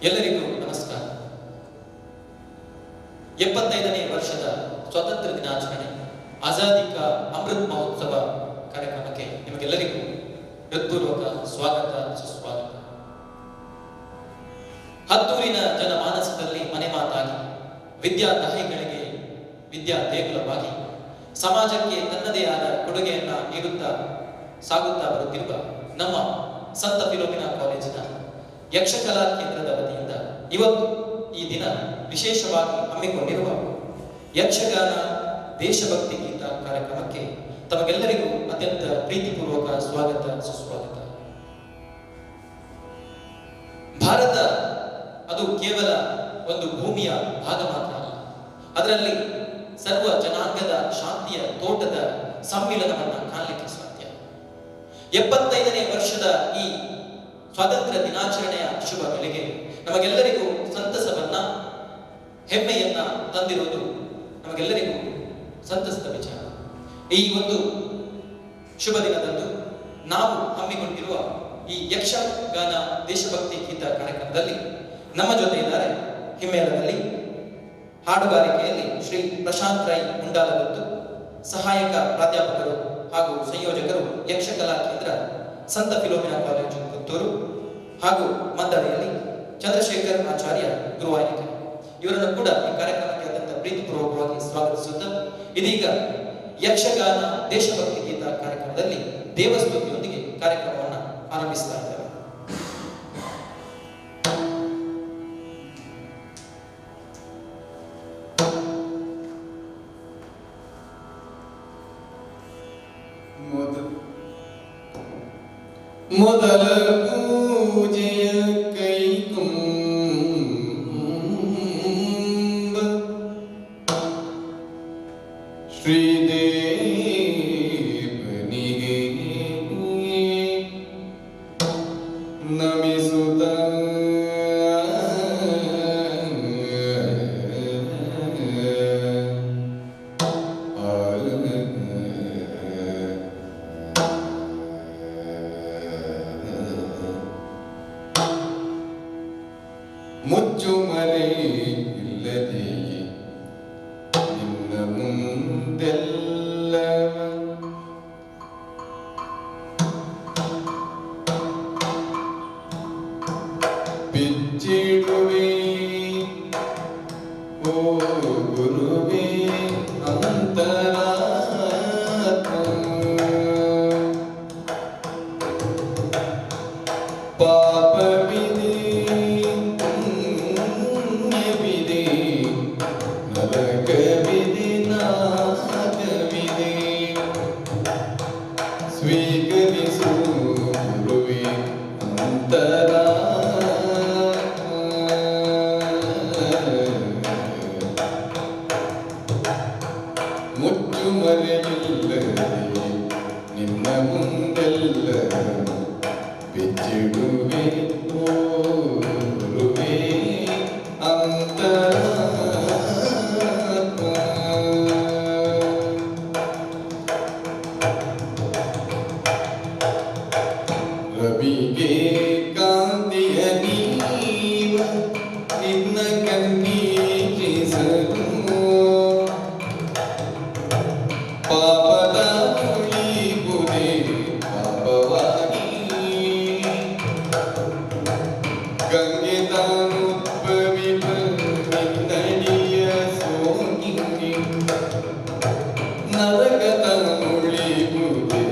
ಎಲ್ಲರಿಗೂ ನಮಸ್ಕಾರ. 75ನೇ ವರ್ಷದ ಸ್ವಾತಂತ್ರ್ಯ ದಿನಾಚರಣೆ ಆಜಾದಿ ಕಾ ಅಮೃತ್ ಮಹೋತ್ಸವ ಕಾರ್ಯಕ್ರಮಕ್ಕೆ ನಿಮಗೆಲ್ಲರಿಗೂ ಹೃತ್ಪೂರ್ವಕ ಸ್ವಾಗತ ಸುಸ್ವಾಗತ. ಹತ್ತೂರಿನ ಜನಮಾನಸದಲ್ಲಿ ಮನೆ ಮಾತಾಗಿ ವಿದ್ಯಾದಾಹಿಗಳಿಗೆ ವಿದ್ಯಾ ದೇಗುಲವಾಗಿ ಸಮಾಜಕ್ಕೆ ತನ್ನದೇ ಆದ ಕೊಡುಗೆಯನ್ನ ನೀಡುತ್ತಾ ಸಾಗುತ್ತಾ ಬರುತ್ತಿರುವ ನಮ್ಮ ಸಂತ ಫಿಲೋಮಿನಾ ಕಾಲೇಜಿನ ಯಕ್ಷಕಲಾ ಕೇಂದ್ರದ ವತಿಯಿಂದ ಇವತ್ತು ಈ ದಿನ ವಿಶೇಷವಾಗಿ ಹಮ್ಮಿಕೊಂಡಿರುವ ಯಕ್ಷಗಾನ ದೇಶಭಕ್ತಿ ಗೀತ ಕಾರ್ಯಕ್ರಮಕ್ಕೆ ತಮಗೆಲ್ಲರಿಗೂ ಅತ್ಯಂತ ಪ್ರೀತಿಪೂರ್ವಕ ಸ್ವಾಗತ ಸುಸ್ವಾಗತ. ಭಾರತ ಅದು ಕೇವಲ ಒಂದು ಭೂಮಿಯ ಭಾಗ ಮಾತ್ರ ಅಲ್ಲ, ಅದರಲ್ಲಿ ಸರ್ವ ಜನಾಂಗದ ಶಾಂತಿಯ ತೋಟದ ಸಮ್ಮಿಲನವನ್ನ ಕಾಣಲಿಕ್ಕೆ ಸಾಧ್ಯ. 75ನೇ ವರ್ಷದ ಈ ಸ್ವಾತಂತ್ರ್ಯ ದಿನಾಚರಣೆಯ ಶುಭ ವೇಳೆಗೆ ನಮಗೆಲ್ಲರಿಗೂ ಸಂತಸವನ್ನ ಹೆಮ್ಮೆಯನ್ನ ತಂದಿರುವುದು ನಮಗೆಲ್ಲರಿಗೂ ಸಂತಸದ ವಿಚಾರ. ಈ ಒಂದು ಶುಭ ದಿನದಂದು ನಾವು ಹಮ್ಮಿಕೊಂಡಿರುವ ಈ ಯಕ್ಷಗಾನ ದೇಶಭಕ್ತಿ ಗೀತ ಕಾರ್ಯಕ್ರಮದಲ್ಲಿ ನಮ್ಮ ಜೊತೆ ಇದ್ದಾರೆ ಹಿಮ್ಮೇಳದಲ್ಲಿ ಹಾಡುಗಾರಿಕೆಯಲ್ಲಿ ಶ್ರೀ ಪ್ರಶಾಂತ್ ರೈ ಮುಂಡಾಲಗುತ್ತು, ಸಹಾಯಕ ಪ್ರಾಧ್ಯಾಪಕರು ಹಾಗೂ ಸಂಯೋಜಕರು ಯಕ್ಷಕಲಾ ಕೇಂದ್ರ ಸಂತ ಫಿಲೋಮಿನಾ ಕಾಲೇಜು ಪುತ್ತೂರು, ಹಾಗೂ ಮದ್ದಳೆಯಲ್ಲಿ ಚಂದ್ರಶೇಖರ್ ಆಚಾರ್ಯ ಗುರುವಾಯಿನಿಕ. ಇವರನ್ನು ಕೂಡ ಈ ಕಾರ್ಯಕ್ರಮಕ್ಕೆ ಅತ್ಯಂತ ಪ್ರೀತಿಪೂರ್ವಕವಾಗಿ ಸ್ವಾಗತಿಸುತ್ತಾ ಇದೀಗ ಯಕ್ಷಗಾನ ದೇಶಭಕ್ತಿ ಗೀತ ಕಾರ್ಯಕ್ರಮದಲ್ಲಿ ದೇವಸ್ತುತಿಯೊಂದಿಗೆ ಕಾರ್ಯಕ್ರಮವನ್ನು ಆರಂಭಿಸ್ತಾ ಇದ್ದಾರೆ. ಮೊದಲ ಪೂಜೆಯ ಕೈಕುಂಬ ಶ್ರೀದೇವನಿಗೆ ನಮಿಸುತ್ತ ಮುಚ್ಚು ಮರೆ ಇಲ್ಲದೆ ನಿನ್ನ ಮುಂದೆಲ್ಲ ಬಿಚ್ಚಿಡುವೆ ಓ ಗುರುವೇ ಅಂತರಾತ್ಮ. ಪಾಪವಿದೆ ಪುಣ್ಯವಿದೆ ನರಕವಿದೆ ನಾಗವಿದೆ, ಸ್ವೀಕರಿಸು ಗುರುವೇ ಅಂತರಾತ್ಮ. ಮುಚ್ಚು ಮರೆಯಿಲ್ಲದೆ ನಿನ್ನ ಮುಂದೆಲ್ಲ ಬಿಚ್ಚಿಡುವೆ ಓ ಗುರುವೇ ಅಂತರಾತ್ಮ. ರವಿಗೆ ಕಾಂತಿಯ ನೀವ ನಿನ್ನ ಕಣ್ಣೀರಿಸಲು, ಪಾಪದ ಉಳಿಗುದೆ ಪಾಪವಾಗಿ ಗಂಗೆ ತಾನುದ್ಭವಿಪ ನಿನ್ನಡಿಯ ಸೋಗಿ ನರಕ ತಾನುಳಿಗುದೆ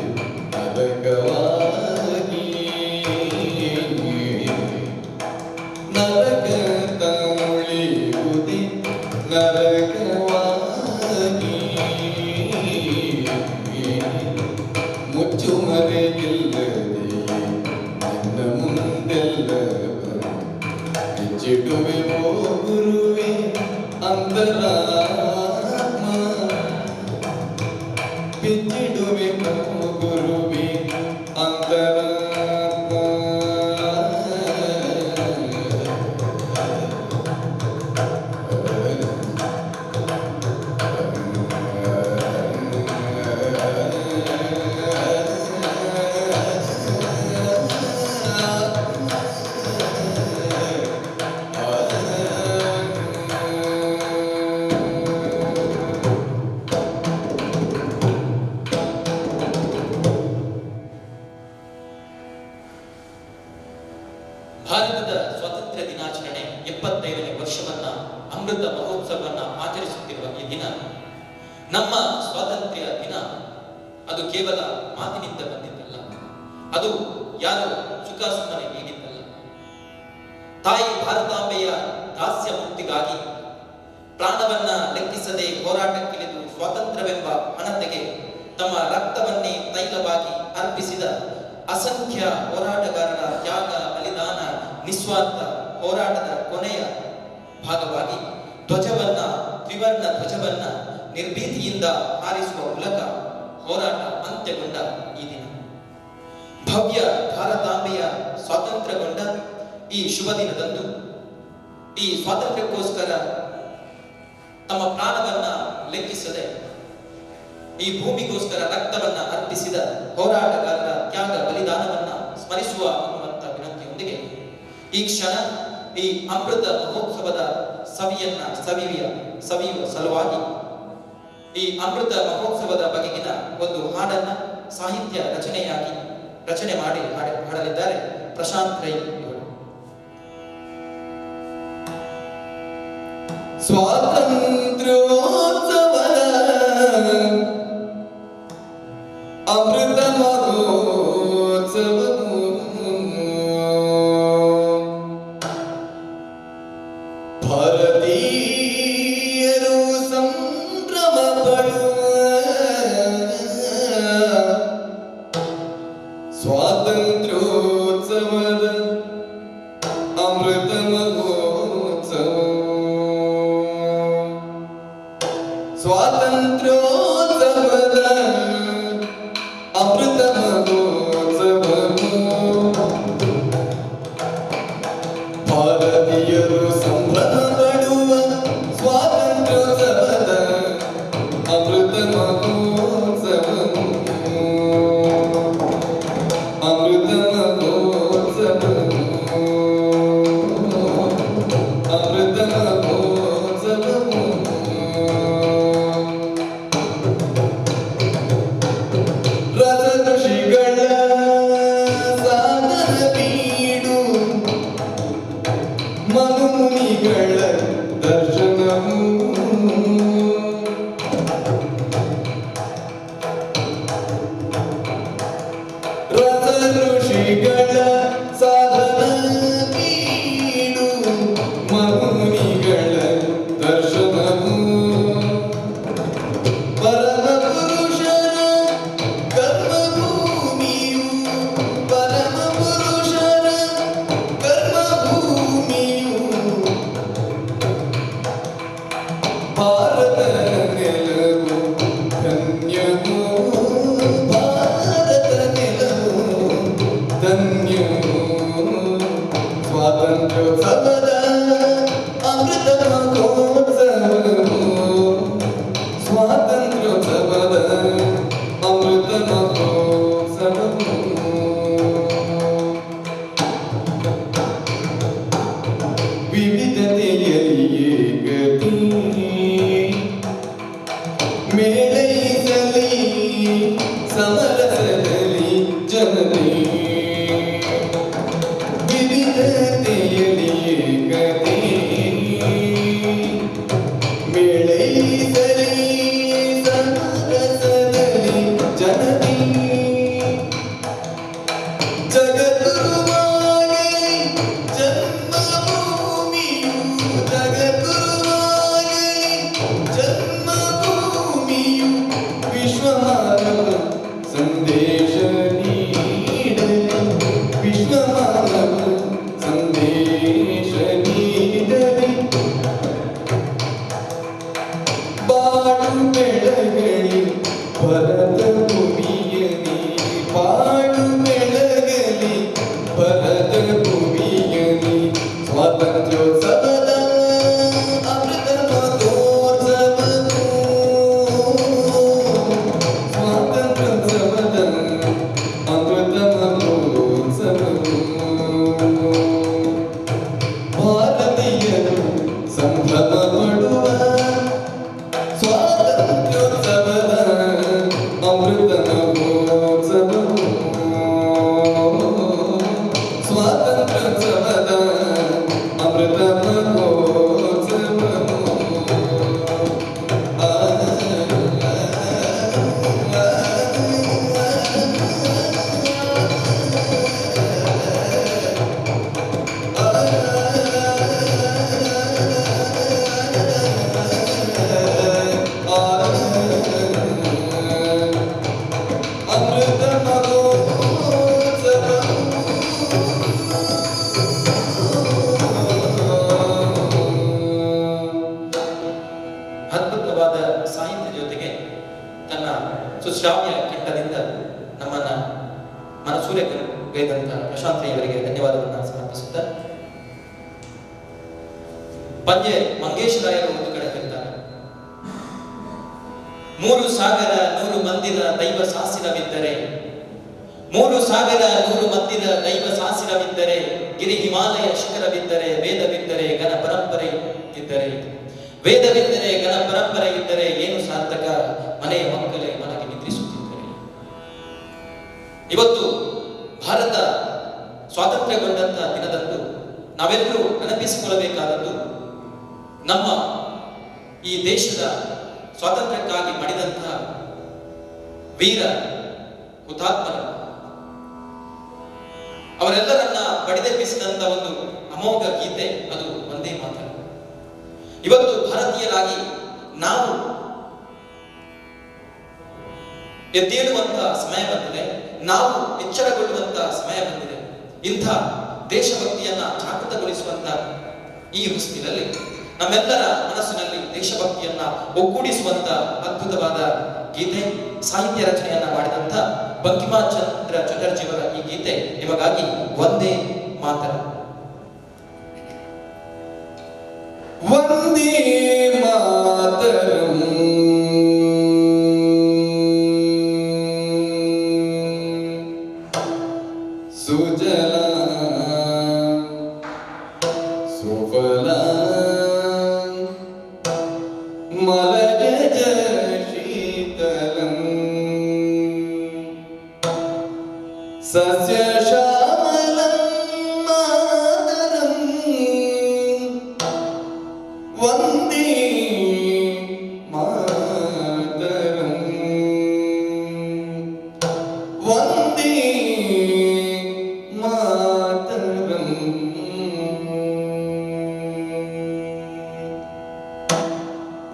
ನರಕವಾಗಿ, ನರಕ ತಾನುಳಿಗುದೆ ನರಕವಾಗಿ. ಮುಚ್ಚು ಮರೆಯಿಲ್ಲದೆ ನಿನ್ನ ಮುಂದೆಲ್ಲ ಬಿಚ್ಚಿಡುವೆ ಓ ಗುರುವೇ ಅಂತರಾತ್ಮ. ಬಿಚ್ಚಿಡುವೆ ಓ ಗುರುವೇ ಅಂತರಾತ್ಮ. ಭಾರತದ ಸ್ವಾತಂತ್ರ್ಯ ದಿನಾಚರಣೆ 75ನೇ ವರ್ಷವನ್ನ ಅಮೃತ ಮಹೋತ್ಸವವನ್ನ ಆಚರಿಸುತ್ತಿರುವ ಈ ದಿನ, ನಮ್ಮ ಸ್ವಾತಂತ್ರ್ಯ ದಿನ ಅದು ಕೇವಲ ಮಾತಿನಿಂದ ಬಂದಿದ್ದಲ್ಲ, ಅದು ಯಾರು ಸುಖಾಸುಮ್ಮನೆ ನೀಡಿದ್ದಲ್ಲ. ತಾಯಿ ಭಾರತಾಂಬೆಯ ದಾಸ್ಯ ಮುಕ್ತಿಗಾಗಿ ಪ್ರಾಣವನ್ನ ಲೆಕ್ಕಿಸದೆ ಹೋರಾಟಕ್ಕಿಳಿದು ಸ್ವಾತಂತ್ರ್ಯವೆಂಬ ಹಣತೆಗೆ ತಮ್ಮ ರಕ್ತವನ್ನೇ ತೈಲವಾಗಿ ಅರ್ಪಿಸಿದ ಅಸಂಖ್ಯ ಹೋರಾಟಗಾರರ ತ್ಯಾಗ, ಬಲಿದಾನ, ನಿಸ್ವಾರ್ಥ ಹೋರಾಟದ ಕೊನೆಯ ಭಾಗವಾಗಿ ತ್ರಿವರ್ಣ ಧ್ವಜವನ್ನ ನಿರ್ಭೀತಿಯಿಂದ ಹಾರಿಸುವ ಮೂಲಕ ಹೋರಾಟ ಅಂತ್ಯಗೊಂಡ ಈ ದಿನ, ಭವ್ಯ ಭಾರತಾಂಬೆಯ ಸ್ವಾತಂತ್ರ್ಯಗೊಂಡ ಈ ಶುಭ ದಿನದಂದು ಈ ಸ್ವಾತಂತ್ರ್ಯಕ್ಕೋಸ್ಕರ ತಮ್ಮ ಪ್ರಾಣವನ್ನ ಲೆಕ್ಕಿಸದೆ ಈ ಭೂಮಿಗೋಸ್ಕರ ರಕ್ತವನ್ನ ಅರ್ಪಿಸಿದ ಹೋರಾಟಗಾರರ ತ್ಯಾಗ ಬಲಿದಾನವನ್ನ ಸ್ಮರಿಸುವ ಅನ್ನುವಂತ ವಿನಂತಿಯೊಂದಿಗೆ ಈ ಕ್ಷಣ ಈ ಅಮೃತ ಮಹೋತ್ಸವದ ಸವಿಯುವ ಸಲುವಾಗಿ ಈ ಅಮೃತ ಮಹೋತ್ಸವದ ಬಗೆಗಿನ ಒಂದು ಹಾಡನ್ನ ಸಾಹಿತ್ಯ ರಚನೆ ಮಾಡಿ ಹಾಡಲಿದ್ದಾರೆ ಪ್ರಶಾಂತ್ ರೈ ಇವರು. ಸ್ವಾತಂತ್ರ್ಯೋತ್ಸವದ ಅಮೃತ ಮಹೋತ್ಸವವು ಭಾರತೀಯರು ಸಂಭ್ರಮ ಪಡುವ ಸ್ವಾತಂತ್ರ್ಯೋತ್ಸವದ ಅಮೃತ ಮಹೋತ್ಸವ. ಸ್ವಾತಂತ್ರ್ಯೋತ್ಸವದ ಅಮೃತ ಮಹೋತ್ಸವವು ಭಾರತೀಯರು ಸಂಭ್ರಮ ಪಡುವ ಸ್ವಾತಂತ್ರ್ಯೋತ್ಸವದ ಅಮೃತ ಮಹೋತ್ಸವವು ಅಮೃತ ಮಹೋತ್ಸವವು ಅಮೃತ ಮಹೋತ್ಸವವು. ರಸಋಷಿಗಳ ಸಾಧನ ಬೀಡು ಮನುಮುನಿಗಳ ದರ್ಶನವು ರಸಋಷಿಗಳ ಸಾಧನ ಬೀಡು ಮನುಮುನಿಗಳ ದರ್ಶನವು ಪರಮ ಪುರುಷರ ಕರ್ಮಭೂಮಿಯು ಪರಮ ಪುರುಷರ ಕರ್ಮಭೂಮಿಯು ಭಾರತ ನೆಲವು ಧನ್ಯವು ಭಾರತ ನೆಲವು ಧನ್ಯವು. ಸ್ವಾತಂತ್ರ್ಯೋತ್ಸವದ ಅಮೃತ ಮಹೋತ್ಸವವು ಸ್ವಾತಂತ್ರ್ಯೋತ್ಸವದ ಅಮೃತ ಮಹೋತ್ಸವವು. ವಿವಿಧತೆಯಲ್ಲಿ ಏಕತೆ ಮೇಳೈಸಲಿ ಸಮರಸದಲ್ಲಿ ಜನತೆ. ವಿವಿಧತೆಯಲ್ಲಿ ಏಕತೆ ಮೇಳೈಸಲಿ ಸಮರಸದಲ್ಲಿ ಜನತೆ. ಜಗದ್ಗುರುವಾಗಲಿ ಜನ್ಮಭೂಮಿಯು ಜಗದ್ಗುರುವಾಗಲಿ ಜನ್ಮಭೂಮಿಯು ವಿಶ್ವಮಾನವ ಸಂದೇಶ ನೀಡಲಿ ವಿಶ್ವಮಾನವ ಸಂದೇಶ ನೀಡಲಿ. ಬಾಳು ಬೆಳಗಲಿ ಭರತ ಭೂಮಿಯಲಿ ಬಾಳು ಬೆಳಗಲಿ ಇವರಿಗೆ ಧನ್ಯವಾದವನ್ನು ಸಮರ್ಪಿಸುತ್ತಾ ಪಂಜೆ ಮಂಗೇಶರಾಯರು ಒಂದು ಕಡೆ ಹೇಳ್ತಾರೆ, 3 ಸಾಗರ 100 ಮಂದಿರ ದೈವ ಶಾಸನವಿದ್ದರೆ, 3 ಸಾಗರ 100 ಮಂದಿರ ದೈವ ಶಾಸನವಿದ್ದರೆ, ಗಿರಿ ಹಿಮಾಲಯ ಶಿಖರವಿದ್ದರೆ, ವೇದವಿದ್ದರೆ ಘನ ಪರಂಪರೆ ಇದ್ದರೆ, ವೇದವಿದ್ದರೆ ಘನ ಪರಂಪರೆ ಇದ್ದರೆ ಏನು ಸಾರ್ಥಕ, ಮನೆಯ ಮಕ್ಕಳೇ ಮನೆಗೆ ನಿದ್ರಿಸುತ್ತಿದ್ದರೆ. ಇವತ್ತು ಭಾರತ ಸ್ವಾತಂತ್ರ್ಯಗೊಂಡಂತ ದಿನದಂದು ನಾವೆಲ್ಲರೂ ನೆನಪಿಸಿಕೊಳ್ಳಬೇಕಾದದ್ದು ನಮ್ಮ ಈ ದೇಶದ ಸ್ವಾತಂತ್ರ್ಯಕ್ಕಾಗಿ ಮಡಿದಂತಹ ವೀರ ಹುತಾತ್ಮರು, ಅವರೆಲ್ಲರನ್ನ ಬಡಿದೆಬ್ಬಿಸಿದಂತ ಒಂದು ಅಮೋಘ ಗೀತೆ ಅದು ಒಂದೇ ಮಾತ್ರ. ಇವತ್ತು ಭಾರತೀಯರಾಗಿ ನಾವು ಎದ್ದೇಳುವಂತ ಸಮಯ ಬಂದಿದೆ, ನಾವು ಎಚ್ಚರಗೊಳ್ಳುವಂತ ಸಮಯ ಬಂದಿದೆ. ಇಂಥ ದೇಶಭಕ್ತಿಯನ್ನ ಜಾಗೃತಗೊಳಿಸುವಂತ ಈ ಹೊಸ್ತಿನಲ್ಲಿ ನಮ್ಮೆಲ್ಲರ ಮನಸ್ಸಿನಲ್ಲಿ ದೇಶಭಕ್ತಿಯನ್ನ ಒಗ್ಗೂಡಿಸುವಂತ ಅದ್ಭುತವಾದ ಗೀತೆ, ಸಾಹಿತ್ಯ ರಚನೆಯನ್ನ ಮಾಡಿದಂತ ಬಂಕಿಮಚಂದ್ರ ಚಟರ್ಜಿಯವರ ಈ ಗೀತೆ ನಿಮಗಾಗಿ ವಂದೇ ಮಾತರಂ. ವಂದೇ ಮಾತರಂ. ಸುಜಲಾಂ ಸುಫಲಾಂ ಮಲಯಜ ಶೀತಲಂ ಸಸ್ಯ ಶ್ಯಾಮಲಂ ಮಾತರಂ. ವಂದೇ ಮಾತರಂ. ವಂದೇ ಮಾತರಂ.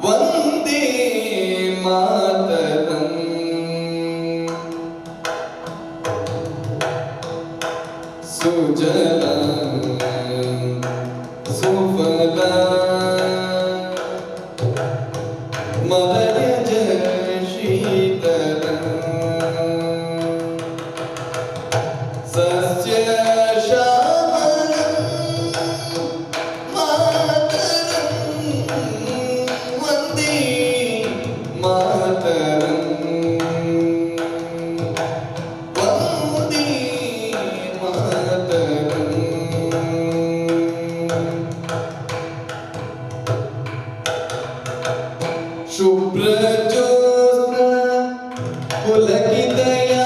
ವಂದೇ ಮಾತರಂ. ಸುಜಲಾಂ ಸುಫಲಾಂ ಮಲಯಜ ಶೀತಲಂ ಸಸ್ಯ ಶ್ಯಾಮಲಂ ಮಾತರಂ. ವಂದೇ ಮಾತರಂ. ವಂದೇ ಮಾತರಂ. ಶುಭ್ರಜ್ಯೋತ್ಸ್ನ ಪುಲಕಿತಯಾಮಿನಿ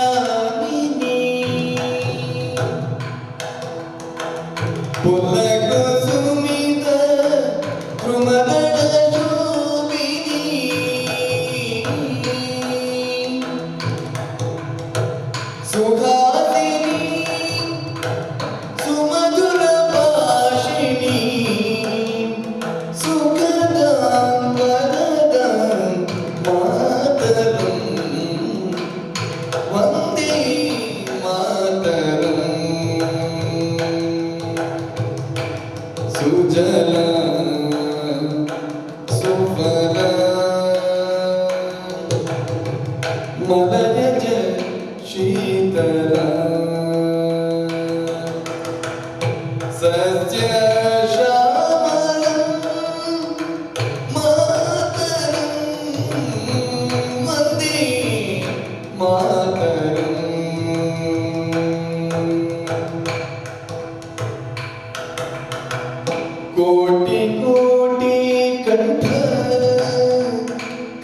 ಪುಲಕುಸುಮಿತ ಕೃಮದಳ ಶೋಭಿನಿ ಸುಧಾಸಿನಿ ಸುಮಧುರ ಭಾಷಿಣಿ ಸುಖದಾಂ ವರದಾಂ ಮಾತರಂ. ವಂದೇ ಮಾತರಂ. ಸುಜಲಾಂ ಸುಫಲಾಂ ಮಲಯಜ ಶೀತಲಾಂ ಸಸ್ಯ ಶ್ಯಾಮಲಂ ಮಾತರಂ. ವಂದೇ ಮಾತರಂ. ಕೋಟಿ ಕೋಟಿ ಕಂಠ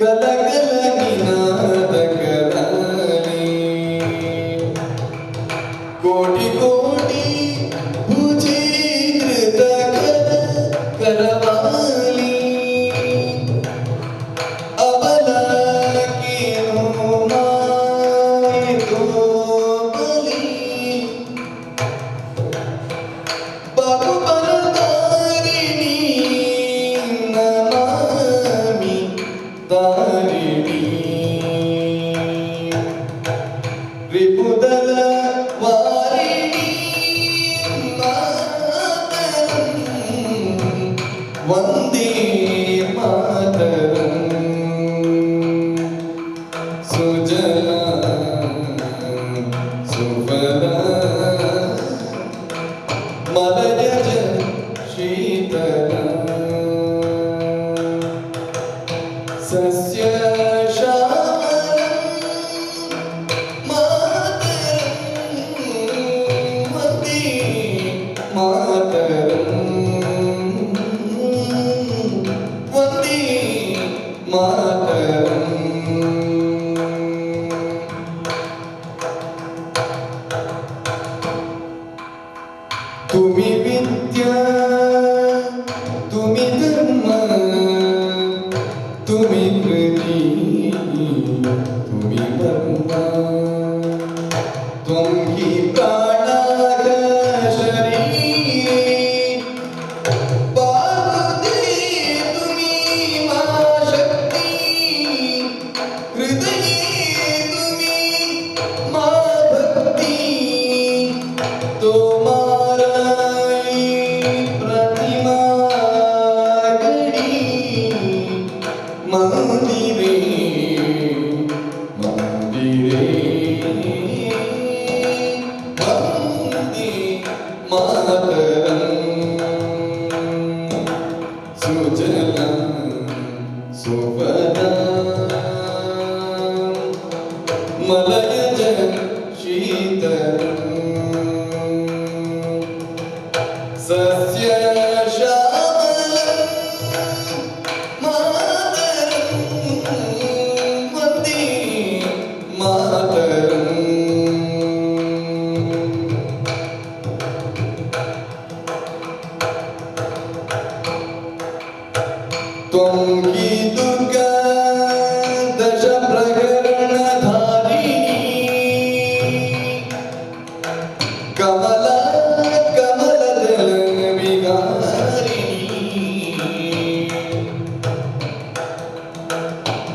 ಕಲಕಲ ನಿನಾದ ಕರಾಲಿ. ಕೋಟಿ ಕೋಟಿ ಭುಜೀಕೃತ ಕರವಾಲಿ. ಅಬಲಕೇನೋ ಮಾಯಿತೋ ಬಲಿ. ಬಾಹುಬಲಧಾರಿಣಿ ನಮಾಮಿ ತಾರಿಣಿ. ರಿಪುದಲ ವಾರಿಣಿ मलयज शीतल सस्य श्यामलं मातरं वन्दे मातरं वन्दे मातरम् तुम्ही विद्या तुम्ही धर्म तुम्ही कृती तुम्ही ब्रह्म तुम्ही प्राणाग शरीरे पादे तुम्ही मा शक्ती हृदये तुम्ही मा भक्ती तुम्हारी प्रतिमा गढ़ी मंदिरे मंदिरे वंदे मातरं सुजलां सुफलां मलयज शीतलम् सस्य श्यामलं मातरं वन्दे मातरम् त्वं हि दुर्गा दश प्रकरणधारिणी कमला कमलदल विहारिणी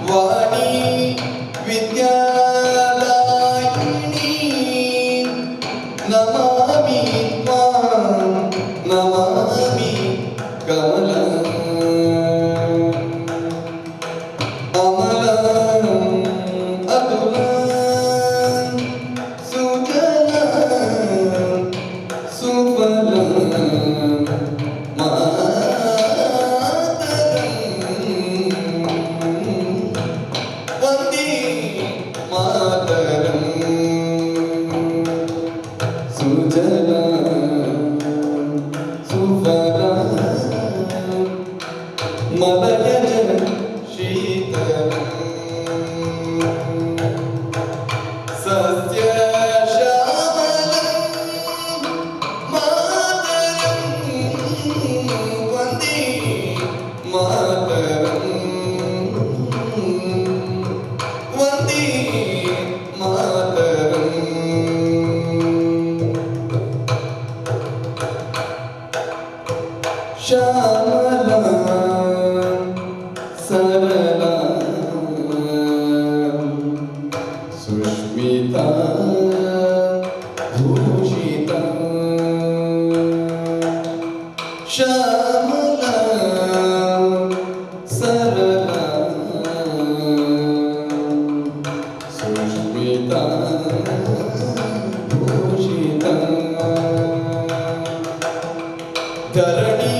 वाणी विद्यादायिनी नमामि त्वां नमामि कमलम् अमलम् अतुलं सुजलां सुफलं मातरं वन्दे मातरं सुजलां सुफलां मलयज शीतलम् सस्य श्यामलं मातरं वन्दे मातरं वन्दे मातरम् श्यामला सरला सुष्मिता भूषिता श्यामला सरला सुष्मिता भूषिता धरणी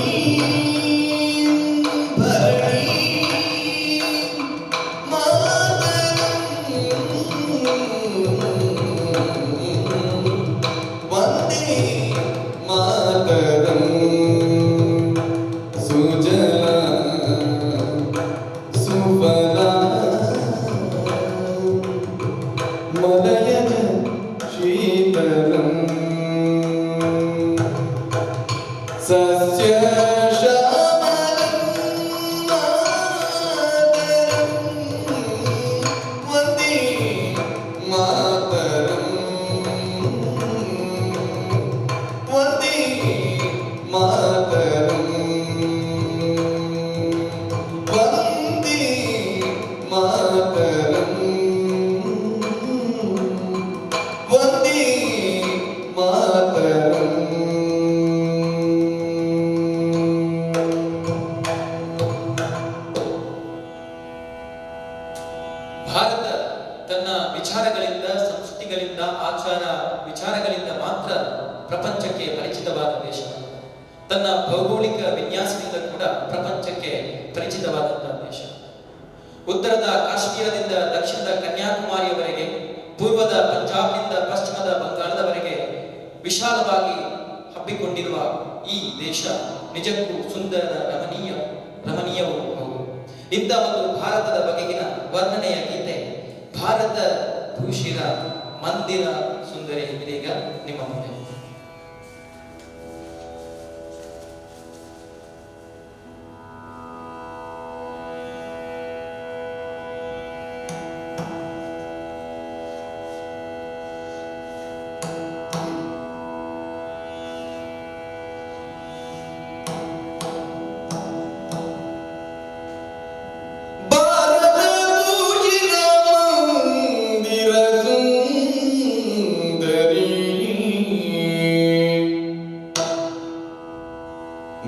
वन्दे मातरं सुजलां सुफलां मलयज शीतलम् सस्य श्यामलं मातरं वन्दे मातरं वन्दे मातरं वन्दे मातरं वन्दे मातरम् ಪರಿಚಿತವಾದ ದೇಶ. ತನ್ನ ಭೌಗೋಳಿಕ ವಿನ್ಯಾಸದಿಂದ ಕೂಡ ಪ್ರಪಂಚಕ್ಕೆ ಪರಿಚಿತವಾದಂತಹ ದೇಶ. ಉತ್ತರದ ಕಾಶ್ಮೀರದಿಂದ ದಕ್ಷಿಣದ ಕನ್ಯಾಕುಮಾರಿಯವರೆಗೆ, ಪೂರ್ವದ ಪಂಜಾಬ್ನಿಂದ ಪಶ್ಚಿಮದ ಬಂಗಾಳದವರೆಗೆ ವಿಶಾಲವಾಗಿ ಹಬ್ಬಿಕೊಂಡಿರುವ ಈ ದೇಶ ನಿಜಕ್ಕೂ ಸುಂದರ ರಮಣೀಯವೂ ಹೌದು. ಇಂಥ ಒಂದು ಭಾರತದ ಬಗೆಗಿನ ವರ್ಣನೆಯ ಗೀತೆ ಭಾರತ ಭೂಷಿರ ಮಂದಿರ ಸುಂದರಿ ಇದೀಗ ನಿಮ್ಮ ಮುಂದೆ.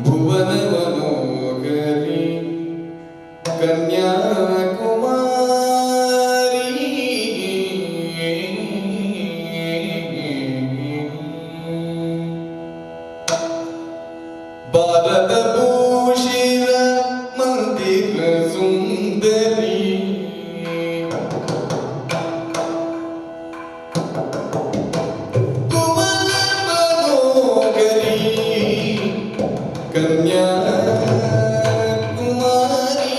ಭುವನ ಮನೋಗರಿ ಕನ್ಯಾಕುಮಾರಿ ಭಾರತ ಭೂಷಿರ ಮಂದಿರ ಸುಂದರಿ ಭುವನ ಮನೋಗರಿ ಕನ್ಯಾಕುಮಾರಿ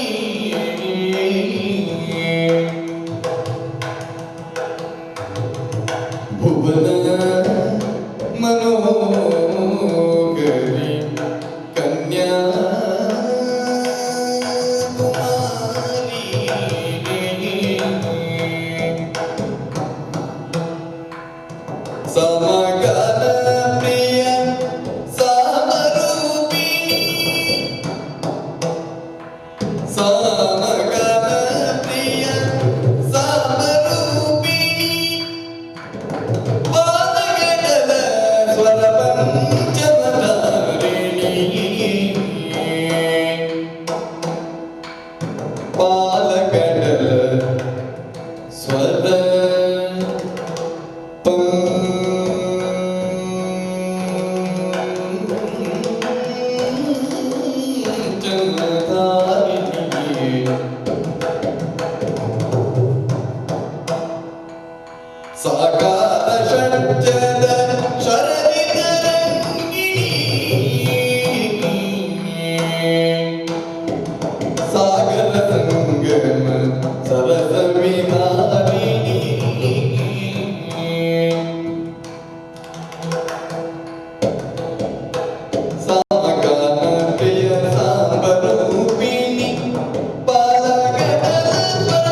ಭುವನ ಮನೋಗರಿ ಕನ್ಯಾಕುಮಾರಿ ಸಮಗಾನ ಪ್ರಿಯ ಸಮಗಾನ ಪ್ರಿಯ ಸಮರೂಪಿಣಿ ಪಾದಗಡಲ ಸ್ವರ ಪಂಚಮಧಾರಿಣಿ ಪಾಲಗಡಲ ಸ್ವರ ಸಾಕಾರ ಷಡ್ಜದ ಶರದಿ ತರಂಗಿಣಿ ಸಾಗರ ಸಂಗಮ ಸರಸ ವಿಹಾರಿಣಿ ಸಾಮಗಾನ ಪ್ರಿಯ ಸಾಂಬರೂಪಿಣಿ ಪಾಲಗಡಲ ಸ್ವರ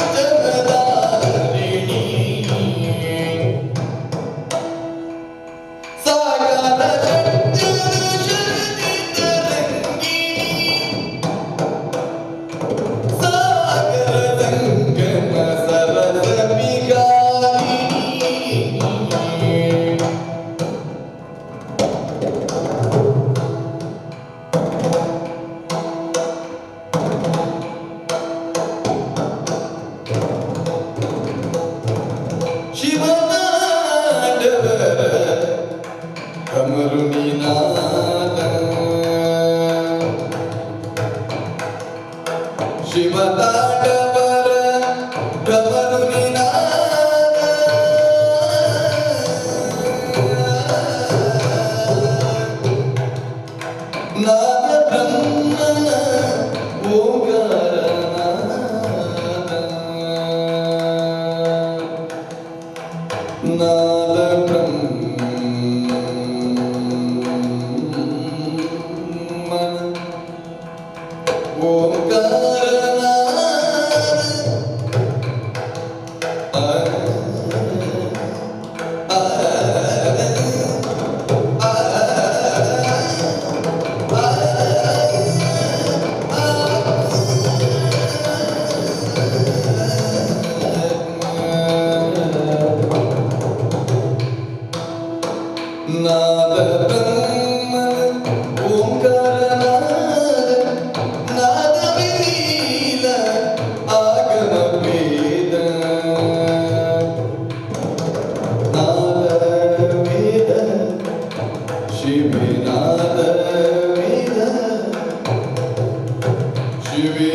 ಪಂಚಮಧಾರಿಣಿ ಸಾಗರ ಷಡ್ಜದ ಶರದಿ ತರಂಗಿಣಿ ಸಾಗರ ಸಂಗಮ ಸರಸ ವಿಹಾರಿಣಿ ಶಿವತಾಂಡವರ ಕಮರುನಿನಾದ ಶಿವತಾಂಡವರ ಕಮರುನಿನಾದ ನಾದ ಬ್ರಹ್ಮನ ಓಂಕಾರನಾದ ನಾದ ಬ್ರಹ್ಮನ ನಾದ ಬ್ರಹ್ಮನ ಓಂಕಾರನಾದ ನಾದವಿಲೀಲ ಆಗಮ ವೇದ ನಾದ ವೇದ ಶಿವನಾದ ವೇದ ಶಿವೇ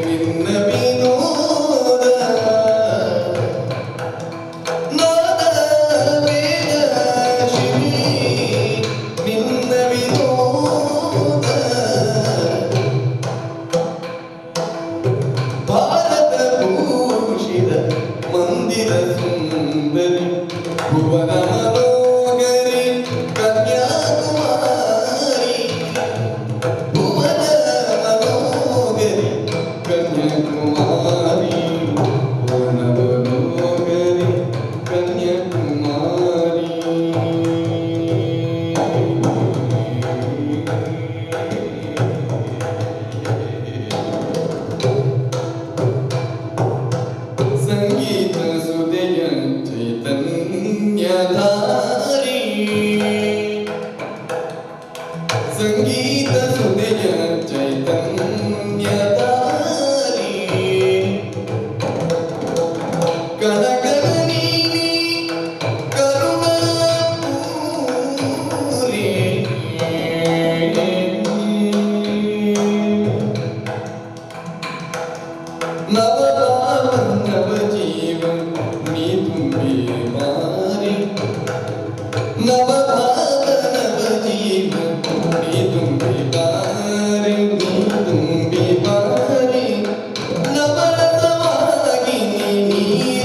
ನಿನ್ನ ವಿನೋದ ನಾದ ವೇದ ಶಿವೇ ನಿನ್ನ ವಿನೋದ ಭಾರತ ಭೂಷಿತ ಮಂದಿರ ಸುಂದರಿ ಭುವನ ಮನೋಗರಿ ಕನ್ಯಾಕುಮಾರಿ ಭುವನ ಮನೋಗರಿ ಕನ್ಯಾಕುಮಾರಿ ಭುವನ ಮನೋಗರಿ ಕನ್ಯಾಕುಮಾರಿ ಸಂಗೀತ ಸುದಯ ಚೈತನ್ಯಧಾರಿ ಸಂಗೀತ ಸುದಯ ಚೈತನ್ಯಧಾರಿ ಕನಕನೀ ಕರುಣಾಪೂರಿ ನವಭಾವ ನವಜೀವನ ನೀ ತುಂಬಿ ಮಾರಿ ನವಭಾವ ನವಜೀವನ ನೀ ತುಂಬಿ ಬಾರಿ ನೀ ತುಂಬಿ ಬಾರಿ ನವರಸವಾಗಿ ನೀ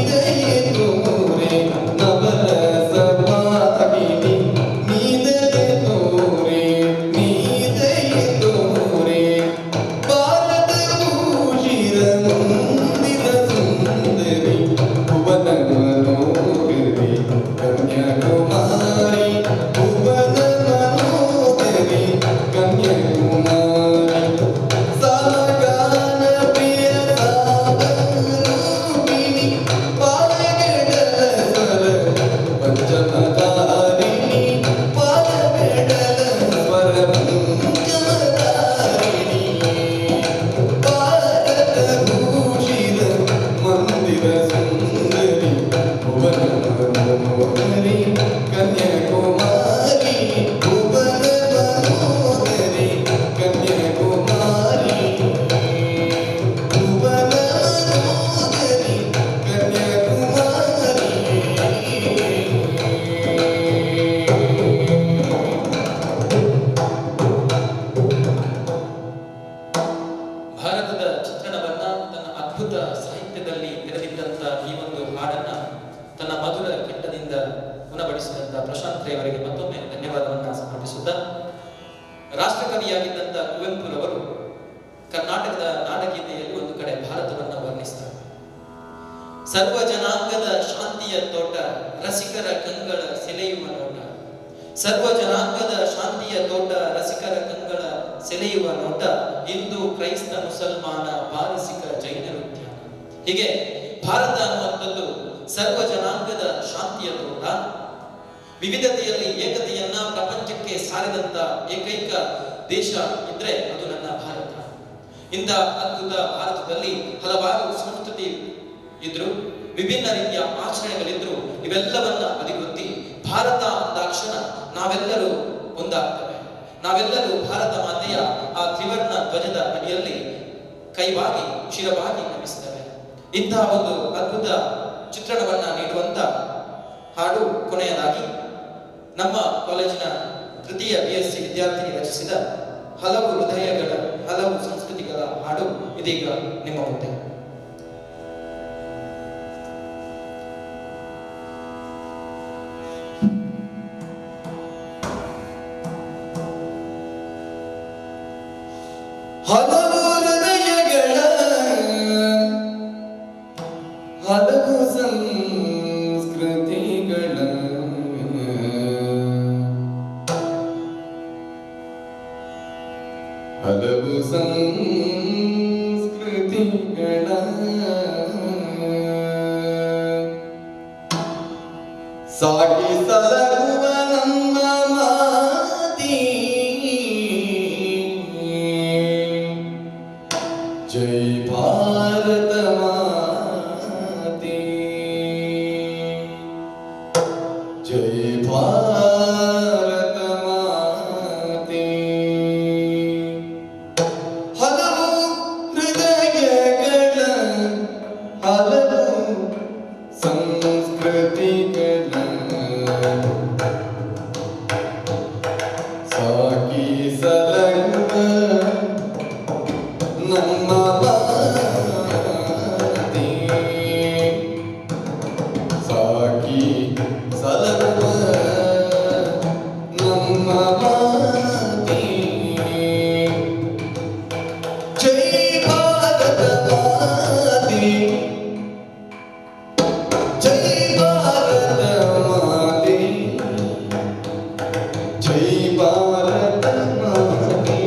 ದಯೆ ತೋರೆ ನವರಸವಾಗಿ ನೀ ದಯೆ ತೋರೆ ನೀ ದಯೆ ತೋರೆ ಭಾರತ ಭೂಷಿತ ಮಂದಿರ ಸುಂದರಿ ಭುವನ ಮನೋಗರಿ ಕನ್ಯಾಕುಮಾರಿ ಭುವನ ಮನೋಗರಿ ಕನ್ಯಾಕುಮಾರಿ ಸಾಗಾನ ಪ್ರಿಯ ಸಾಗರೂಪಿಣಿ ಪಾದಗೆಡಲ ಸ್ವರ ಪಂಚಮಧಾರಿಣಿ ಪಾದಗೆಡಲ ಸ್ವರ ಪಂಚಮಧಾರಿಣಿ ಭಾರತ ಭೂಷಿತ ಮಂದಿರ ಸುಂದರಿ ಭುವನ ಮನೋಗರಿ ಕನ್ಯಾಕುಮಾರಿ ಭುವನ ಮನೋಗರಿ ಕನ್ಯಾಕುಮಾರಿ ಭುವನ ಮನೋಗರಿ ಭಾರತದ ಚಿತ್ರಣವನ್ನ ತನ್ನ ಅದ್ಭುತ ಸಾಹಿತ್ಯದಲ್ಲಿ ತೆರೆದಿದ್ದಂತ ಈ ಒಂದು ಹಾಡನ್ನ ತನ್ನ ಮಧುರ ಕಂಠದಿಂದ ಉಣಬಡಿಸಿದಂತ ಪ್ರಶಾಂತ್ ರೈ ಅವರಿಗೆ ಮತ್ತೊಮ್ಮೆ ಧನ್ಯವಾದವನ್ನ ಸಮರ್ಪಿಸುತ್ತಾ ರಾಷ್ಟ್ರಕವಿಯಾಗಿದ್ದಂತ ಕುವೆಂಪುರವರು ಕರ್ನಾಟಕದ ನಾಡಗೀತೆಯಲ್ಲಿ ಒಂದು ಕಡೆ ಭಾರತವನ್ನ ವರ್ಣಿಸ್ತಾರೆ. ಸರ್ವ ಜನಾಂಗದ ಶಾಂತಿಯ ತೋಟ ರಸಿಕರ ಕಂಗಳ ಸೆಳೆಯುವ ನೋಟ ಸರ್ವ ಜನಾಂಗದ ಶಾಂತಿಯ ತೋಟ ರಸಿಕರ ಕಂಗಳ ಸೆಳೆಯುವ ನೋಟ ಹಿಂದೂ ಕ್ರೈಸ್ತ ಮುಸಲ್ಮಾನ ಪಾರಸಿಕ ಜೈನರ ಉದ್ಯಾನ. ಹೀಗೆ ಭಾರತ ಅನ್ನುವಂಥದ್ದು ಸರ್ವ ಜನಾಂಗದ ಶಾಂತಿಯ ತೋಟ, ವಿವಿಧತೆಯಲ್ಲಿ ಏಕತೆಯನ್ನ ಪ್ರಪಂಚಕ್ಕೆ ಸಾರಿದಂತ ಏಕೈಕ ದೇಶ ಇದ್ರೆ ಅದು ನನ್ನ ಭಾರತ. ಇಂಥ ಅದ್ಭುತ ಭಾರತದಲ್ಲಿ ಹಲವಾರು ಸಂಸ್ಕೃತಿ ಇದ್ರು, ವಿಭಿನ್ನ ರೀತಿಯ ಆಚರಣೆಗಳಿದ್ರು. ಇವೆಲ್ಲವನ್ನ ಬದಿಗೊತ್ತಿ ಭಾರತ ಅಂದಾಕ್ಷಣ ನಾವೆಲ್ಲರೂ ಒಂದಾಗ್ತವೆ. ನಾವೆಲ್ಲರೂ ಭಾರತ ಮಾತೆಯ ಆ ತ್ರಿವರ್ಣ ಧ್ವಜದ ಅಡಿಯಲ್ಲಿ ಕೈವಾಗಿ ಶಿರವಾಗಿ ನಮಿಸ್ತೇವೆ. ಇಂತಹ ಒಂದು ಅದ್ಭುತ ಚಿತ್ರಣವನ್ನ ನೀಡುವಂತ ಹಾಡು ಕೊನೆಯದಾಗಿ ನಮ್ಮ ಕಾಲೇಜಿನ ತೃತೀಯ BSc ವಿದ್ಯಾರ್ಥಿನಿ ರಚಿಸಿದ ಹಲವು ಹೃದಯಗಳ ಹಲವು ಸಂಸ್ಕೃತಿಗಳ ಹಾಡು ಇದೀಗ ನಿಮ್ಮ ಮುಂದೆ. ಹಲವು ಹೃದಯಗಳ ಹಲವು ಸಂಸ್ಕೃತಿಗಳ ಹಲವು ಸಂಸ್ಕೃತಿಗಳ ಸಾಗಿ ಸಲಗುವ ನಮ್ಮ ಮಾತಿ ಜೈ ಭಾರತ ಮಾತೆ ಜೈ ಭಾರತ ಮಾತೆ ಸಲಗುವ ನಮ್ಮ ಮಾತೆ ಸಾಕಿ ಸಲಗುವ ನಮ್ಮ ಮಾತೆ ಜೈ ಭಾರತ ಮಾತೆ ಜೈ ಭಾರತ ಮಾತೆ ಜೈ ಭಾರತ ಮಾತೆ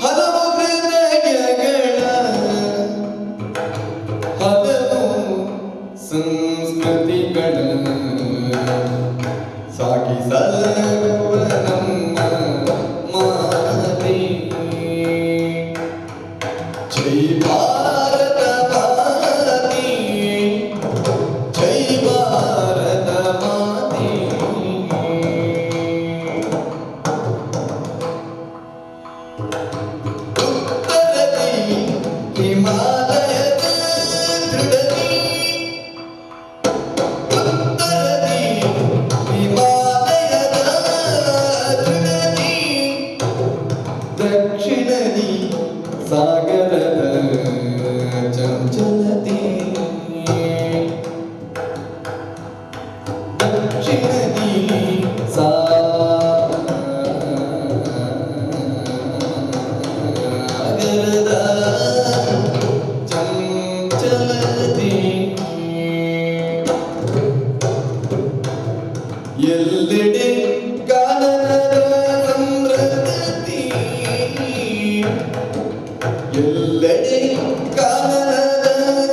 ಹಲವು ಹೃದಯಗಳ ಹಲವು ಸಂಸ್ಕೃತಿಗಳ ಸಾಗಿ ಸಲಗುವ ನಮ್ಮ ಮಾತೆ ಜೈ ಭಾರತ ಮಾತೆ ಜೈ ಭಾರತ ಮಾತೆ ಉತ್ತರದಿ ಹಿಮಾಲಯದ ದೃಢದಿ ಉತ್ತರದಿ ಹಿಮಾಲಯದ ದೃಢದಿ ದಕ್ಷಿಣದಿ ಸಾಗರದ ಚಂಚಲತೆ ದಕ್ಷಿಣದಿ ಸಾಗರದ ಚಂಚಲತೆ ಎಲ್ಲೆಡೆ ಕಾನನದ ಸಮೃದ್ಧಿ ಎಲ್ಲೆಡೆ ಕಾನನದ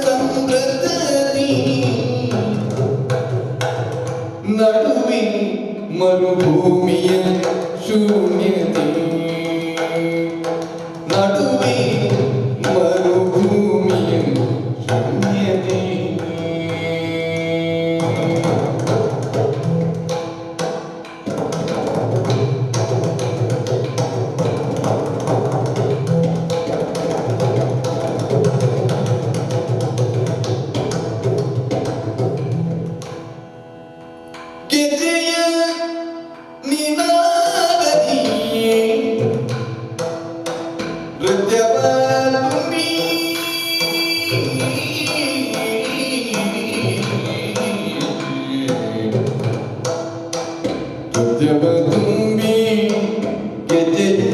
ಸಮೃದ್ಧಿ ನಡುವೆ ಮರುಭೂಮಿಯ ಶೂನ್ಯತೆ ನಡುವೆ ಮರುಭೂಮಿಯ ಶೂನ್ಯತೆ ಗೆಜೆಯ ನಿನಾದದಿ ನೃತ್ಯವ ತುಂಬಿ ನೃತ್ಯವ ತುಂಬಿ ಗೆಜೆಯ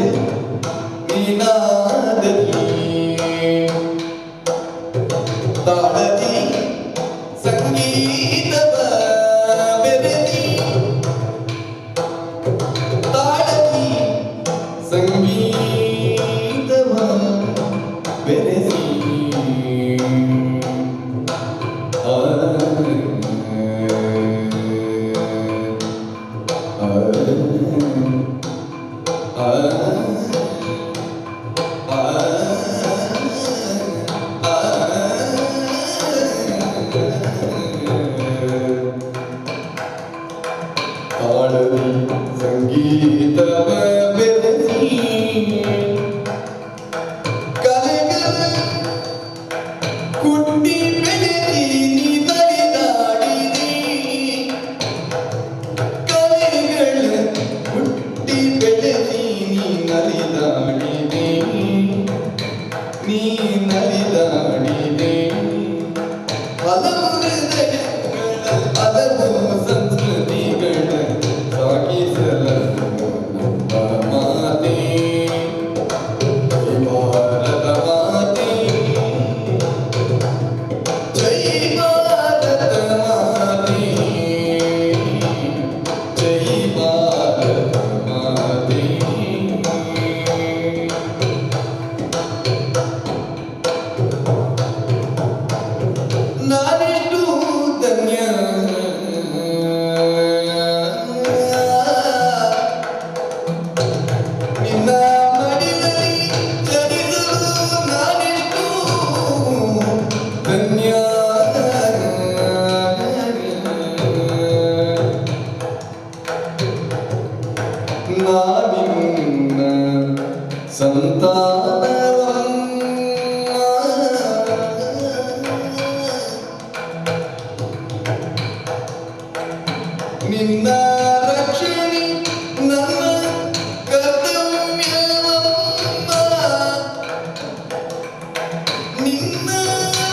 ನಿನಾದದಿ ತಾಳದಿ ಸಂಗೀತವ ಬೆರೆದಿ ತಾಳದಿ ಸಂಗೀತವ ಬೆರೆಸಿ ಆ ಆ ತಾಳದಿ ಸಂಗೀತವ ಬೆರೆಸಿ ಕಲೆಗಳ ಕುಟ್ಟಿ ಬೆಳೆಸಿ ನೀ ನಲಿದಾಡಿದೆ ಕಲೆಗಳ ಕುಟ್ಟಿ ಬೆಳೆಸಿ ನೀ ನಲಿದಾಡಿದೆ ನೀ ನಲಿದಾಡಿದೆ ಹಲವು ಹೃದಯಗಳ ಹಲವು ಸಂಸ್ಕೃತಿಗಳ ಸಾಗಿಸಲು ನಾನಿನ್ನ ಸಂತಾನವಮ್ಮ ನಿನ್ನ ರಕ್ಷಣೆ ನನ್ನ ಕರ್ತವ್ಯವಮ್ಮ ನಿನ್ನ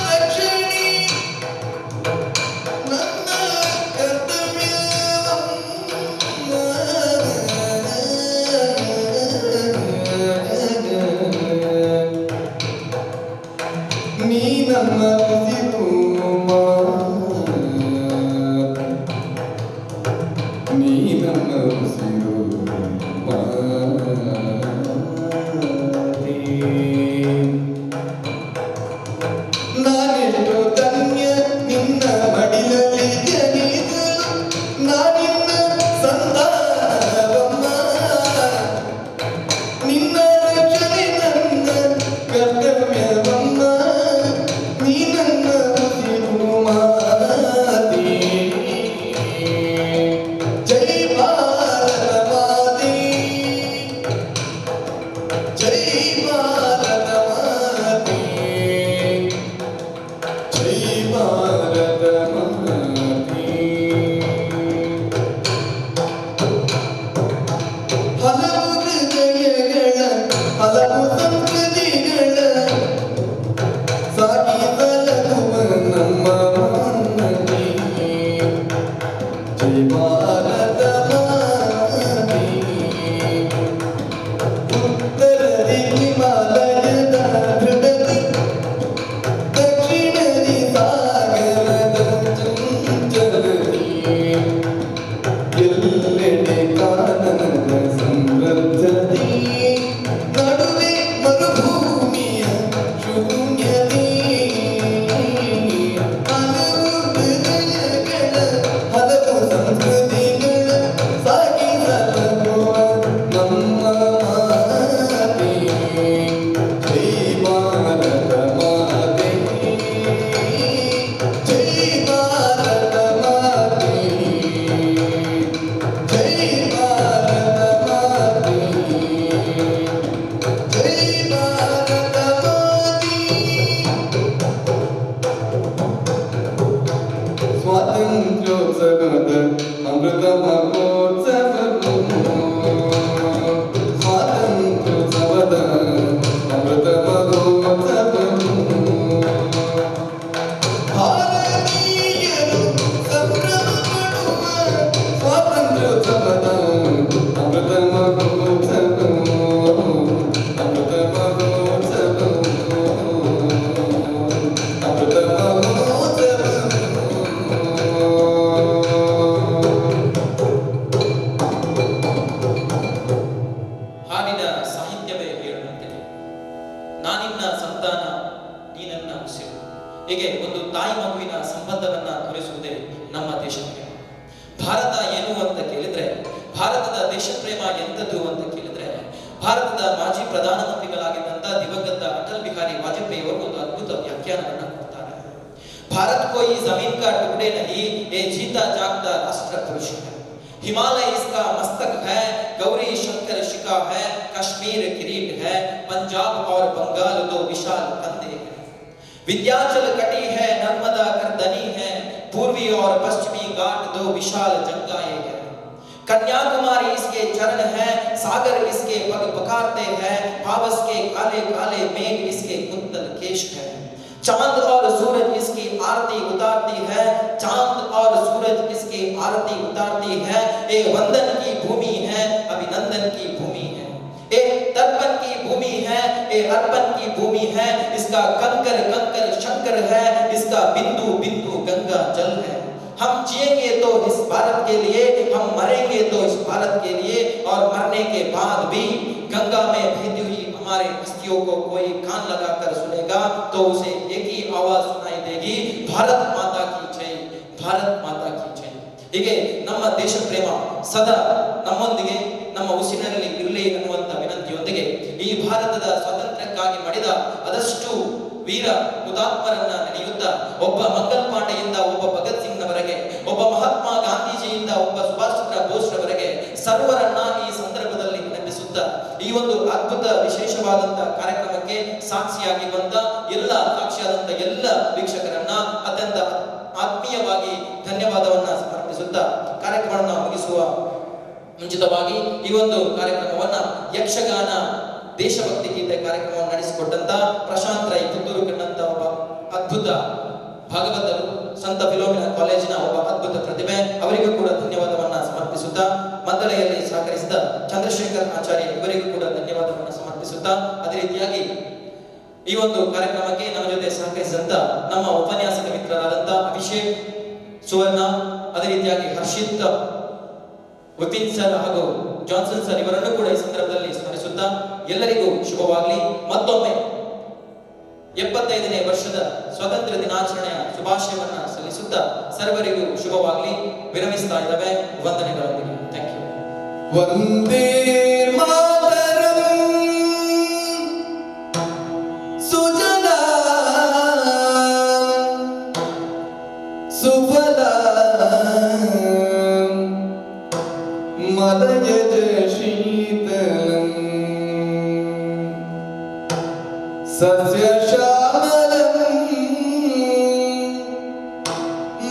ರಕ್ಷಣೆ ನನ್ನ ಕರ್ತವ್ಯವಮ್ಮ ನೀ ನನ್ನ ಉಸಿರು ನೀ ನನ್ನ ಉಸಿರು ನಾನೆಷ್ಟು ಧನ್ಯ ನಿನ್ನ ಮಡಿಲಲ್ಲಿ ಜನಿಸಲು ನಾನಿನ್ನ ಸಂತಾನವಮ್ಮ ನಿನ್ನ ರಕ್ಷಣೆ ನನ್ನ ಕರ್ತವ್ಯವಮ್ಮ ನೀ ನನ್ನ ಉಸಿರು ಮಾತೆ ಜೈ ಭಾರತ ಮಾತೆ ಜೈ ಭಾರತ ಮಾತೆ ಜೈ ಭಾರತ ಮಾತೆ ಹಲವು ಹೃದಯಗಳ ಹಲವು ಸಂಸ್ಕೃತಿಗಳ ಸಾಗಿಸಲುವ ನಮ್ಮ ಮನ್ನಣೆ ಜೈ ಭಾರತ ಮಾತೆ ಉತ್ತರದಿ ಹಿಮಾಲಯದ ದೃಢತೆ ದಕ್ಷಿಣದಿ ಸಾಗರದ ಚಂಚಲತೆ ಎಲ್ಲೆಡೆ ಕಾನನದ ಸಮೃದ್ಧತೆ ನಡುವೆ ಮರುಭೂಮಿಯ ಶೂನ್ಯತೆ ಹಲವು ಹೃದಯಗಳ ಹಲವು ಸಂಸ್ಕೃತಿಗಳ ಸಾಗಿಸಲುವ ನಮ್ಮ ಮಾತೆ ಜೈ ಭಾರತ ಮಾತೆ ಜೈ ಭಾರತ ಮಾತೆ ಜೈ ಭಾರತ ಮಾತೆ ಜೈ ಭಾರತ ಮಾತೆ ಸ್ವಾತಂತ್ರ್ಯೋತ್ಸವದ ಅಮೃತ ಮಹೋತ್ಸವವು ಸ್ವಾತಂತ್ರ್ಯೋತ್ಸವದ ಅಮೃತ ಮಹೋತ್ಸವವು ಭಾರತೀಯರು ಸಂಭ್ರಮ ಪಡುವ ಸ್ವಾತಂತ್ರ್ಯೋತ್ಸವದ ಅಮೃತ ಮಹೋತ್ಸವವು ಅಮೃತ ಮಹೋತ್ಸವವು ಅಮೃತ ಮಹೋತ್ಸವವು ಹಾಡಿನ ಸಾಹಿತ್ಯವೇ ಹೇಳುವಂತೆ ನಾನಿನ್ನ ಸಂತಾನ ನೀ ನನ್ನ ಉಸಿರು. ಹೀಗೆ ಒಂದು ತಾಯಿ ಮಗುವಿನ ಸಂಬಂಧವನ್ನ ತೋರಿಸುವುದೇ ನಮ್ಮ ದೇಶ ಪ್ರೇಮ. ಭಾರತ ಏನು ಅಂತ ಕೇಳಿದ್ರೆ, ಭಾರತದ ದೇಶ ಪ್ರೇಮ ಎಂಥದ್ದು ಅಂತ ಕೇಳಿದ್ರೆ, ಭಾರತದ ಮಾಜಿ ಪ್ರಧಾನಮಂತ್ರಿಗಳಾಗಿದ್ದಂತ ದಿವಂಗತ ಅಟಲ್ ಬಿಹಾರಿ ವಾಜಪೇಯಿ ಅವರು ಒಂದು ಅದ್ಭುತ ವ್ಯಾಖ್ಯಾನವನ್ನ ಕೊಡ್ತಾರೆ. ಭಾರತ್ ಕೋಯಿ ಜಮೀನ್ ಕಾ ಟುಕಡೆ ನಹೀ, ಯೇ ಜೀತಾ ಜಾಗತಾ ರಾಷ್ಟ್ರ ಪುರುಷ है. हिमालय इसका मस्तक है, गौरी शंकर शिखा है, कश्मीर किरीट है, पंजाब और बंगाल दो विशाल कंधे हैं. विंध्याचल कटी है, नर्मदा करदनी है, पूर्वी और पश्चिमी घाट दो विशाल जंगाएं हैं. कन्याकुमारी इसके चरण है, सागर इसके पग पकारते हैं, पावस के काले काले मेघ इसके कुंतल केश है. चांद और सूरज इसकी आरती उतारती है, चांद और सूरज इसकी आरती उतारती है. ये वंदन की भूमि है, अभिनंदन की भूमि है. ये तर्पण की भूमि है, ये अर्पण की भूमि है. इसका कंकर कंकर शंकर है, इसका बिंदु बिंदु गंगा जल है. हम जिएंगे तो इस भारत के लिए, हम मरेंगे तो इस भारत के लिए, और मरने के बाद भी गंगा में बहती हुई हमारे अस्थियों को कोई कान लगाकर सुनेगा तो उसे एक ही आवाज सुनाई देगी, भारत माता की जय, भारत माता की जय. ಹೀಗೆ ನಮ್ಮ ದೇಶ ಪ್ರೇಮ ಸದಾ ನಮ್ಮೊಂದಿಗೆ ನಮ್ಮ ಉಸಿರಿನಲ್ಲಿ ಇರಲಿ ಅನ್ನುವಂತ ವಿನಂತಿಯೊಂದಿಗೆ ಈ ಭಾರತದ ಸ್ವಾತಂತ್ರ್ಯಕ್ಕಾಗಿ ಮಡಿದ ಅದಷ್ಟು ವೀರ ಹುತಾತ್ಮರನ್ನ ನೆನೆಯುತ್ತಾ, ಒಬ್ಬ ಮಂಗಲ್ ಪಾಂಡೆಯಿಂದ ಒಬ್ಬ ಭಗತ್ ಸಿಂಗ್ ನವರೆಗೆ, ಒಬ್ಬ ಮಹಾತ್ಮ ಗಾಂಧೀಜಿಯಿಂದ ಒಬ್ಬ ಸುಭಾಷ್ ಚಂದ್ರ ಬೋಸ್ ರವರೆಗೆ ಸರ್ವರನ್ನ ಈ ಸಂದರ್ಭದಲ್ಲಿ ಈ ಒಂದು ಅದ್ಭುತ ವಿಶೇಷವಾದಂತ ಕಾರ್ಯಕ್ರಮಕ್ಕೆ ಸಾಕ್ಷಿಯಾಗಿರುವಂತ ಸಾಕ್ಷಿಯಾದಂತ ಎಲ್ಲ ವೀಕ್ಷಕರನ್ನ ಅತ್ಯಂತ ಆತ್ಮೀಯವಾಗಿ ಧನ್ಯವಾದವನ್ನ ಸಮರ್ಪಿಸುತ್ತಾ ಕಾರ್ಯಕ್ರಮವನ್ನು ಮುಗಿಸುವ ಮುಂಚಿತವಾಗಿ ಈ ಒಂದು ಕಾರ್ಯಕ್ರಮವನ್ನ ಯಕ್ಷಗಾನ ದೇಶಭಕ್ತಿ ಗೀತೆ ಕಾರ್ಯಕ್ರಮವನ್ನು ನಡೆಸಿಕೊಟ್ಟಂತ ಪ್ರಶಾಂತ್ ರೈ ಪುತ್ತೂರು ಕಂಡಂತ ಒಬ್ಬ ಅದ್ಭುತ ಭಾಗವತರು, ಸಂತ ಫಿಲೋಮಿನಾ ಕಾಲೇಜಿನ ಒಬ್ಬ ಅದ್ಭುತ ಪ್ರತಿಭೆ, ಅವರಿಗೂ ಕೂಡ ಧನ್ಯವಾದವನ್ನ ಸಮರ್ಪಿಸುತ್ತಾ ಮಂಡಳಿಯಲ್ಲಿ ಸಹಕರಿಸಿದ ಚಂದ್ರಶೇಖರ್ ಆಚಾರ್ಯ ಇವರಿಗೂ ಕೂಡ ಧನ್ಯವಾದವನ್ನ ಸಮರ್ಪಿಸುತ್ತಾ ಅದೇ ರೀತಿಯಾಗಿ ಈ ಒಂದು ಕಾರ್ಯಕ್ರಮಕ್ಕೆ ನಮ್ಮ ಜೊತೆ ಸಹಕರಿಸಿದಂತ ನಮ್ಮ ಉಪನ್ಯಾಸಕ ಮಿತ್ರರಾದಂತ ಅಭಿಷೇಕ್ ಸುವರ್ಣ, ಅದೇ ರೀತಿಯಾಗಿ ಹರ್ಷಿತ್, ವಿಪಿನ್ ಸರ್ ಹಾಗೂ ಜಾನ್ಸನ್ ಸರ್ ಇವರನ್ನು ಕೂಡ ಈ ಸಂದರ್ಭದಲ್ಲಿ ಸ್ಮರಿಸುತ್ತಾ ಎಲ್ಲರಿಗೂ ಶುಭವಾಗಲಿ. ಮತ್ತೊಮ್ಮೆ 75ನೇ ವರ್ಷದ ಸ್ವಾತಂತ್ರ್ಯ ದಿನಾಚರಣೆಯ ಶುಭಾಶಯವನ್ನ ಸಲ್ಲಿಸುತ್ತಾ ಸರ್ವರಿಗೂ ಶುಭವಾಗಲಿ. ವಿರಮಿಸ್ತಾ ಇದ್ದಾವೆ ವಂದನೆಗಳೊಂದಿಗೆ. Thank you. ವಂದೇ ಮಾತರಂ ಸುಜಲಾ ಸುಫಲಾ ಮಲಯಜ ಶೀತಲಂ ಸಸ್ಯ ಶ್ಯಾಮಲಂ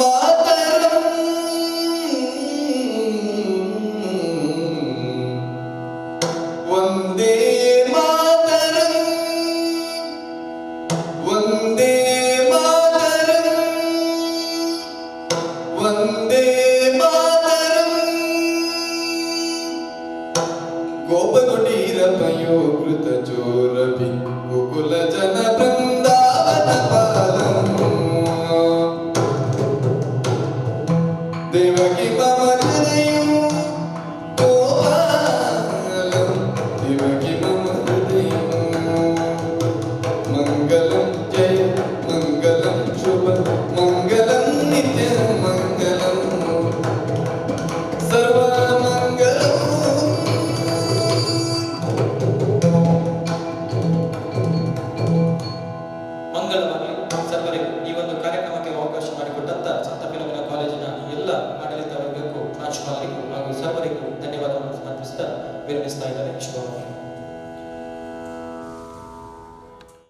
ಮಾತರಂ ವಂದೇ ಮಾತರಂ ವಂದೇ ಮಾತರಂ ವಂದೇ ಮಾತರಂ ಗೋಪಗುಟೀರ ಪಯೋಕೃತ ಚೋರಭಿ ಕುಕುಲ ಜನ ಬೃಂದಾವನ ಪಾಲಂ ದೇವಕಿ ಮಮ ಹೃದಯಂ ಗೋಪಾಲಂ ದೇವಕಿ ಮಮ ಹೃದಯಂ ಮಂಗಲಂ ಜಯ ಮಂಗಲಂ ಶುಭ ಮಂಗಲಂ ನಿತ್ಯ ಮಂಗಲಂ ಸರ್ವ ಮಂಗಲಂ. ಮಂಗಳವಾಗಲಿ ಸರ್ವರಿಗೂ. ಈ ಒಂದು ಕಾರ್ಯಕ್ರಮಕ್ಕೆ ಅವಕಾಶ ಮಾಡಿಕೊಟ್ಟಂತ ಸಂತ ಫಿಲೋಮಿನಾ ಕಾಲೇಜಿನ ಎಲ್ಲ ಆಡಳಿತ ವರ್ಗಕ್ಕೂ ಪ್ರಾಂಶುಪಾಲರಿಗೂ ಹಾಗೂ ಸರ್ವರಿಗೂ ಧನ್ಯವಾದವನ್ನು ಸಮರ್ಪಿಸುತ್ತಾ ವಿರಮಿಸ್ತಾ ಇದ್ದಾರೆ. ಶುಭವಾಗಲಿ.